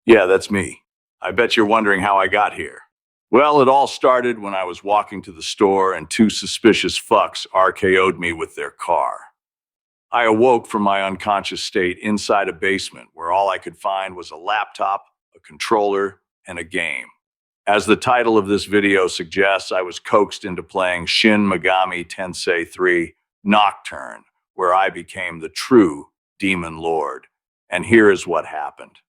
Yeah, that's me. I bet you're wondering how I got here. Well, it all started when I was walking to the store and two suspicious fucks RKO'd me with their car. I awoke from my unconscious state inside a basement where all I could find was a laptop, a controller, and a game. As the title of this video suggests, I was coaxed into playing Shin Megami Tensei III Nocturne, where I became the true Demon Lord. And here is what happened.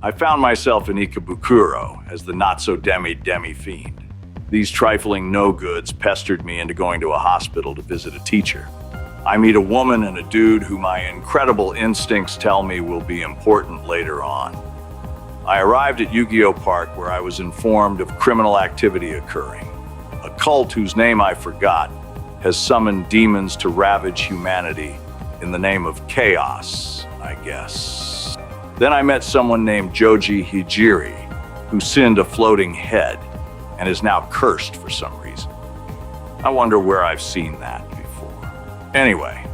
I found myself in Ikebukuro as the not-so-demi-fiend. These trifling no-goods pestered me into going to a hospital to visit a teacher. I meet a woman and a dude who my incredible instincts tell me will be important later on. I arrived at Yu-Gi-Oh! Park where I was informed of criminal activity occurring. A cult whose name I forgot has summoned demons to ravage humanity in the name of chaos, I guess. Then I met someone named Joji Hijiri, who sinned a floating head and is now cursed for some reason. I wonder where I've seen that before. Anyway,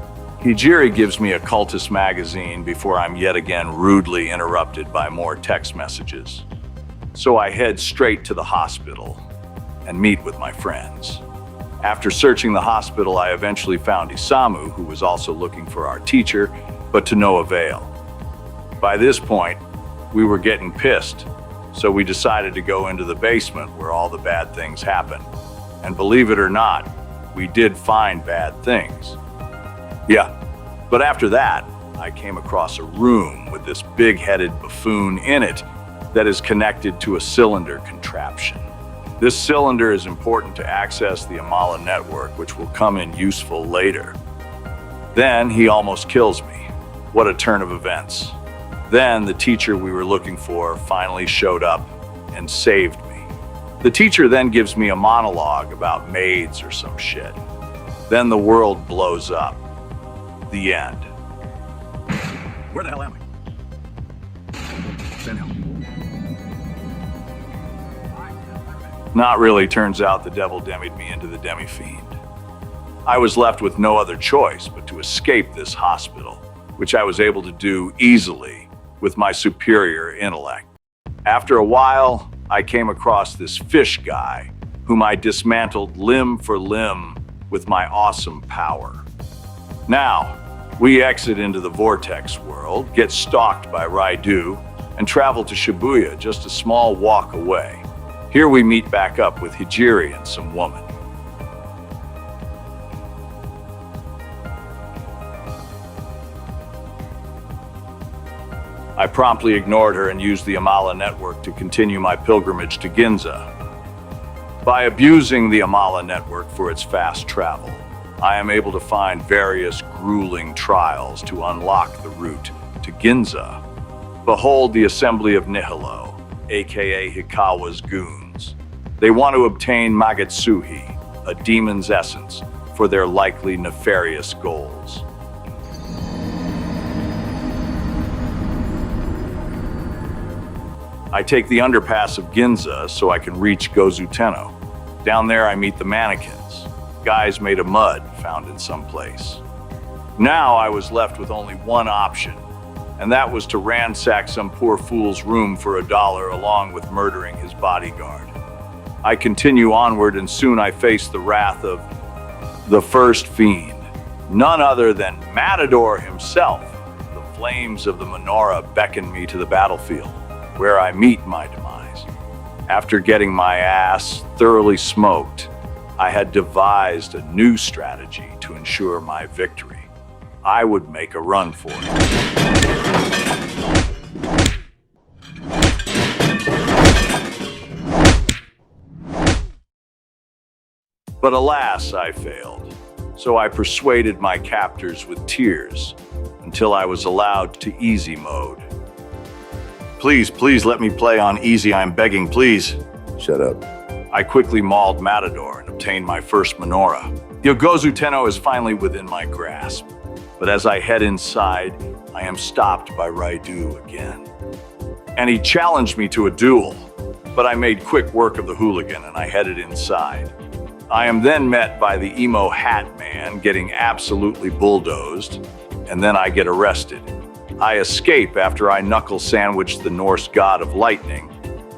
Hijiri gives me a cultist magazine before I'm yet again rudely interrupted by more text messages. So I head straight to the hospital and meet with my friends. After searching the hospital, I eventually found Isamu, who was also looking for our teacher, but to no avail. By this point, we were getting pissed, so we decided to go into the basement where all the bad things happen. And believe it or not, we did find bad things. Yeah, but after that, I came across a room with this big-headed buffoon in it that is connected to a cylinder contraption. This cylinder is important to access the Amala network, which will come in useful later. Then he almost kills me. What a turn of events. Then the teacher we were looking for finally showed up and saved me. The teacher then gives me a monologue about maids or some shit. Then the world blows up. The end. Where the hell am I? Send help. Not really. Turns out the devil demied me into the demi-fiend. I was left with no other choice but to escape this hospital, which I was able to do easily with my superior intellect. After a while, I came across this fish guy, whom I dismantled limb for limb with my awesome power. Now, we exit into the Vortex world, get stalked by Raidu, and travel to Shibuya, just a small walk away. Here we meet back up with Hijiri and some woman. I promptly ignored her and used the Amala network to continue my pilgrimage to Ginza. By abusing the Amala network for its fast travel, I am able to find various grueling trials to unlock the route to Ginza. Behold the assembly of Nihilo, aka Hikawa's goons. They want to obtain Magatsuhi, a demon's essence, for their likely nefarious goals. I take the underpass of Ginza so I can reach Gozuteno. Down there I meet the mannequins, guys made of mud found in some place. Now I was left with only one option, and that was to ransack some poor fool's room for $1 along with murdering his bodyguard. I continue onward and soon I face the wrath of the first fiend, none other than Matador himself. The flames of the menorah beckon me to the battlefield, where I meet my demise. After getting my ass thoroughly smoked, I had devised a new strategy to ensure my victory. I would make a run for it. But alas, I failed. So I persuaded my captors with tears until I was allowed to easy mode. Please let me play on easy, I'm begging, please. Shut up. I quickly mauled Matador and obtained my first menorah. Yogozu Tenno is finally within my grasp. But as I head inside, I am stopped by Raidu again. And he challenged me to a duel, but I made quick work of the hooligan and I headed inside. I am then met by the emo hat man getting absolutely bulldozed, and then I get arrested. I escape after I knuckle sandwich the Norse god of lightning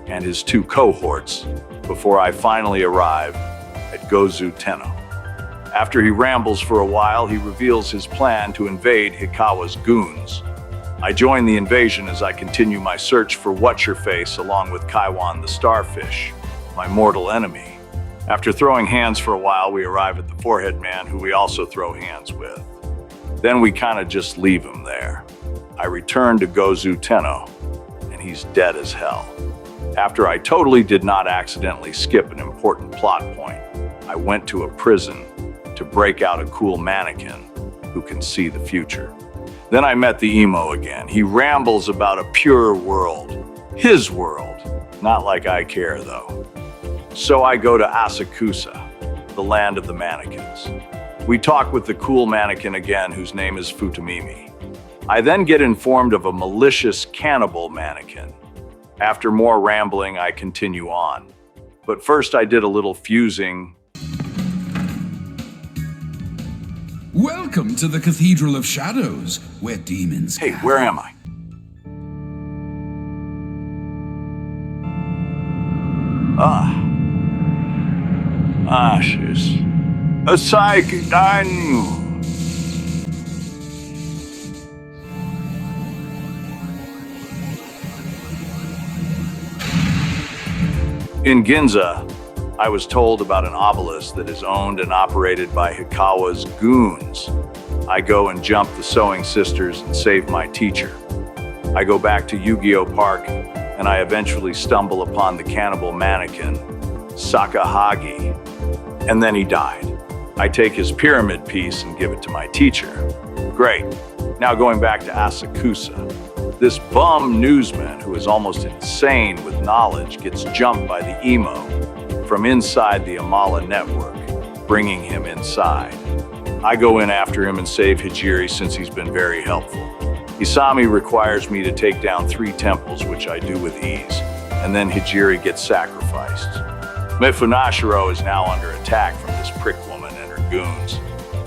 and his two cohorts before I finally arrive at Gozu Tenno. After he rambles for a while, he reveals his plan to invade Hikawa's goons. I join the invasion as I continue my search for What's-Your-Face along with Kaiwan the Starfish, my mortal enemy. After throwing hands for a while, we arrive at the forehead man, who we also throw hands with. Then we kind of just leave him there. I return to Gozu Tenno, and he's dead as hell. After I totally did not accidentally skip an important plot point, I went to a prison to break out a cool mannequin who can see the future. Then I met the emo again. He rambles about a pure world, his world. Not like I care, though. So I go to Asakusa, the land of the mannequins. We talk with the cool mannequin again, whose name is Futamimi. I then get informed of a malicious cannibal mannequin. After more rambling, I continue on. But first I did a little fusing. Welcome to the Cathedral of Shadows, where demons Hey, gather. where am I? Ashes. A psychic I knew. In Ginza, I was told about an obelisk that is owned and operated by Hikawa's goons. I go and jump the Sewing Sisters and save my teacher. I go back to Yu-Gi-Oh! Park, and I eventually stumble upon the cannibal mannequin, Sakahagi, and then he died. I take his pyramid piece and give it to my teacher. Great. Now going back to Asakusa. This bum newsman, who is almost insane with knowledge, gets jumped by the emo from inside the Amala network, bringing him inside. I go in after him and save Hijiri since he's been very helpful. Isami requires me to take down 3 temples, which I do with ease, and then Hijiri gets sacrificed. Mifunashiro is now under attack from this prick woman and her goons.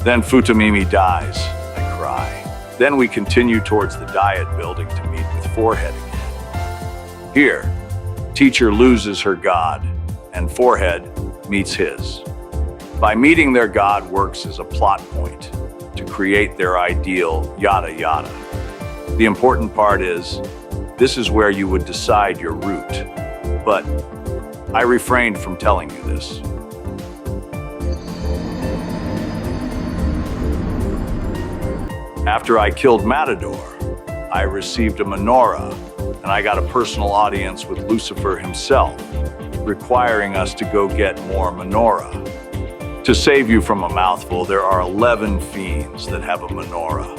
Then Futamimi dies. I cry. Then we continue towards the Diet building to meet with Forehead again. Here, teacher loses her god, and forehead meets his. By meeting their god works as a plot point to create their ideal, yada yada. The important part is, this is where you would decide your route. But I refrained from telling you this. After I killed Matador, I received a menorah, and I got a personal audience with Lucifer himself, requiring us to go get more menorah. To save you from a mouthful, there are 11 fiends that have a menorah.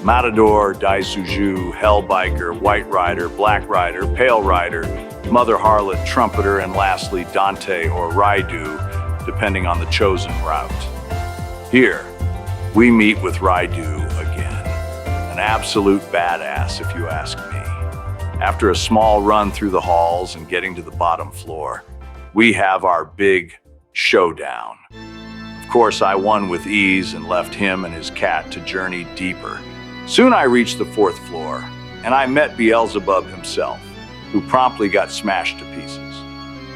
Matador, Daisuju, Hellbiker, White Rider, Black Rider, Pale Rider, Mother Harlot, Trumpeter, and lastly Dante or Raidu, depending on the chosen route. Here, we meet with Raidu again. An absolute badass, if you ask me. After a small run through the halls and getting to the bottom floor, we have our big showdown. Of course, I won with ease and left him and his cat to journey deeper. Soon I reached the 4th floor, and I met Beelzebub himself, who promptly got smashed to pieces.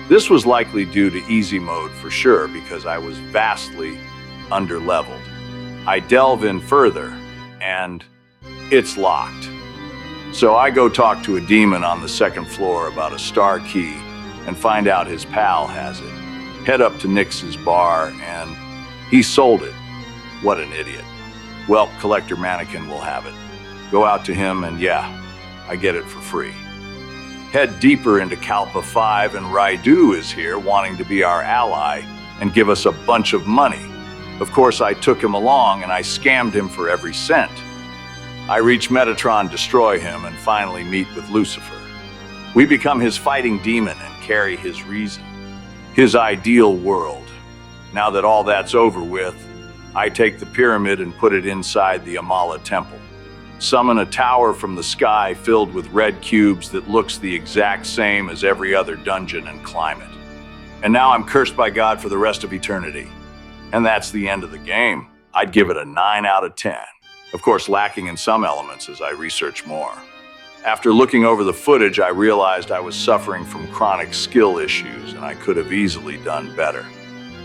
This was likely due to easy mode for sure, because I was vastly underleveled. I delve in further, and it's locked. So I go talk to a demon on the 2nd floor about a star key and find out his pal has it. Head up to Nix's bar, and he sold it. What an idiot. Well, Collector Mannequin will have it. Go out to him, and yeah, I get it for free. Head deeper into Kalpa 5, and Raidu is here wanting to be our ally and give us a bunch of money. Of course, I took him along, and I scammed him for every cent. I reach Metatron, destroy him, and finally meet with Lucifer. We become his fighting demon and carry his reason, his ideal world. Now that all that's over with, I take the pyramid and put it inside the Amala temple. Summon a tower from the sky filled with red cubes that looks the exact same as every other dungeon, and climb it. And now I'm cursed by God for the rest of eternity. And that's the end of the game. I'd give it a 9 out of 10. Of course, lacking in some elements as I research more. After looking over the footage, I realized I was suffering from chronic skill issues, and I could have easily done better.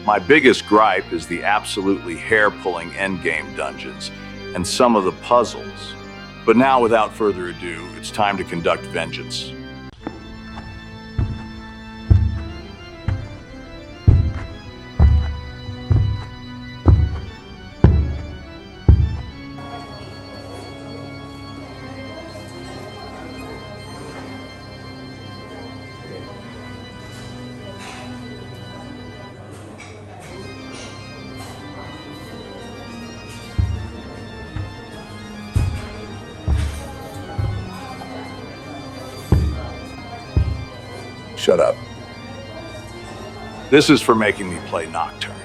My biggest gripe is the absolutely hair-pulling endgame dungeons and some of the puzzles. But now, without further ado, it's time to conduct vengeance. Shut up. This is for making me play Nocturne.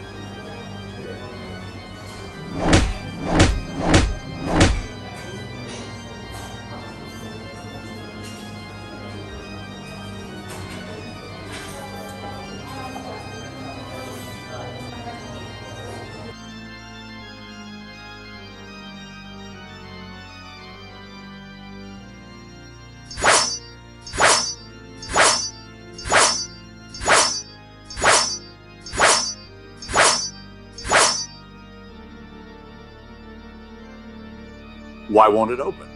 Why won't it open?